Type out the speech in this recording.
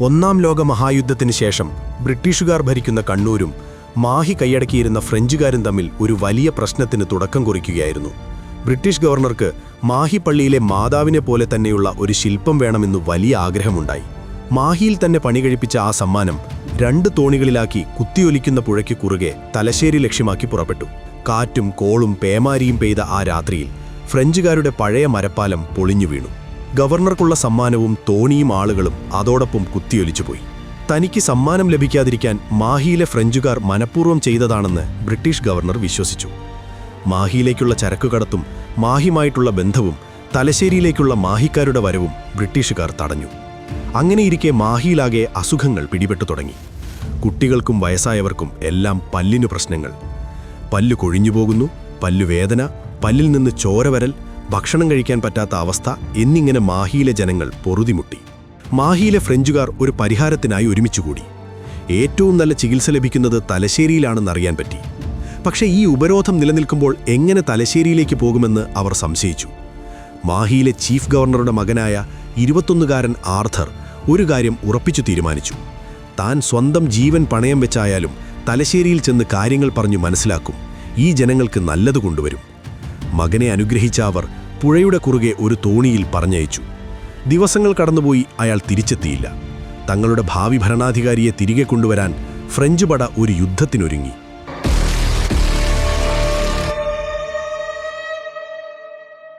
ഒന്നാം ലോക മഹായുദ്ധത്തിന് ശേഷം ബ്രിട്ടീഷുകാർ ഭരിക്കുന്ന കണ്ണൂരും മാഹി കൈയടക്കിയിരുന്ന ഫ്രഞ്ചുകാരും തമ്മിൽ ഒരു വലിയ പ്രശ്നത്തിന് തുടക്കം കുറിക്കുകയായിരുന്നു. ബ്രിട്ടീഷ് ഗവർണർക്ക് മാഹി പള്ളിയിലെ മാതാവിനെ പോലെ തന്നെയുള്ള ഒരു ശില്പം വേണമെന്നു വലിയ ആഗ്രഹമുണ്ടായി. മാഹിയിൽ തന്നെ പണി കഴിപ്പിച്ച ആ സമ്മാനം 2 തോണികളിലാക്കി കുത്തിയൊലിക്കുന്ന പുഴയ്ക്ക് കുറുകെ തലശ്ശേരി ലക്ഷ്യമാക്കി പുറപ്പെട്ടു. കാറ്റും കോളും പേമാരിയും പെയ്ത ആ രാത്രിയിൽ ഫ്രഞ്ചുകാരുടെ പഴയ മരപ്പാലം പൊളിഞ്ഞു വീണു. ഗവർണർക്കുള്ള സമ്മാനവും തോണിയും ആളുകളും അതോടൊപ്പം കുത്തിയൊലിച്ചുപോയി. തനിക്ക് സമ്മാനം ലഭിക്കാതിരിക്കാൻ മാഹിയിലെ ഫ്രഞ്ചുകാർ മനഃപൂർവ്വം ചെയ്തതാണെന്ന് ബ്രിട്ടീഷ് ഗവർണർ വിശ്വസിച്ചു. മാഹിയിലേക്കുള്ള ചരക്കുകടത്തും മാഹിയുമായിട്ടുള്ള ബന്ധവും തലശ്ശേരിയിലേക്കുള്ള മാഹിക്കാരുടെ വരവും ബ്രിട്ടീഷുകാർ തടഞ്ഞു. അങ്ങനെയിരിക്കെ മാഹിയിലാകെ അസുഖങ്ങൾ പിടിപെട്ടു തുടങ്ങി. കുട്ടികൾക്കും വയസ്സായവർക്കും എല്ലാം പല്ലിനു പ്രശ്നങ്ങൾ. പല്ലു കൊഴിഞ്ഞുപോകുന്നു, പല്ലുവേദന, പല്ലിൽ നിന്ന് ചോര വരൽ, ഭക്ഷണം കഴിക്കാൻ പറ്റാത്ത അവസ്ഥ എന്നിങ്ങനെ മാഹിയിലെ ജനങ്ങൾ പൊറുതിമുട്ടി. മാഹിയിലെ ഫ്രഞ്ചുകാർ ഒരു പരിഹാരത്തിനായി ഒരുമിച്ചുകൂടി. ഏറ്റവും നല്ല ചികിത്സ ലഭിക്കുന്നത് തലശ്ശേരിയിലാണെന്നറിയാൻ പറ്റി. പക്ഷേ ഈ ഉപരോധം നിലനിൽക്കുമ്പോൾ എങ്ങനെ തലശ്ശേരിയിലേക്ക് പോകുമെന്ന് അവർ സംശയിച്ചു. മാഹിയിലെ ചീഫ് ഗവർണറുടെ മകനായ 21കാരൻ ആർഥർ ഒരു കാര്യം ഉറപ്പിച്ചു തീരുമാനിച്ചു. താൻ സ്വന്തം ജീവൻ പണയം വെച്ചായാലും തലശ്ശേരിയിൽ ചെന്ന് കാര്യങ്ങൾ പറഞ്ഞു മനസ്സിലാക്കും, ഈ ജനങ്ങൾക്ക് നല്ലത് കൊണ്ടുവരും. മകനെ അനുഗ്രഹിച്ച അവർ പുഴയുടെ കുറുകെ ഒരു തോണിയിൽ പറഞ്ഞയച്ചു. ദിവസങ്ങൾ കടന്നുപോയി, അയാൾ തിരിച്ചെത്തിയില്ല. തങ്ങളുടെ ഭാവി ഭരണാധികാരിയെ തിരികെ കൊണ്ടുവരാൻ ഫ്രഞ്ച് പട ഒരു യുദ്ധത്തിനൊരുങ്ങി.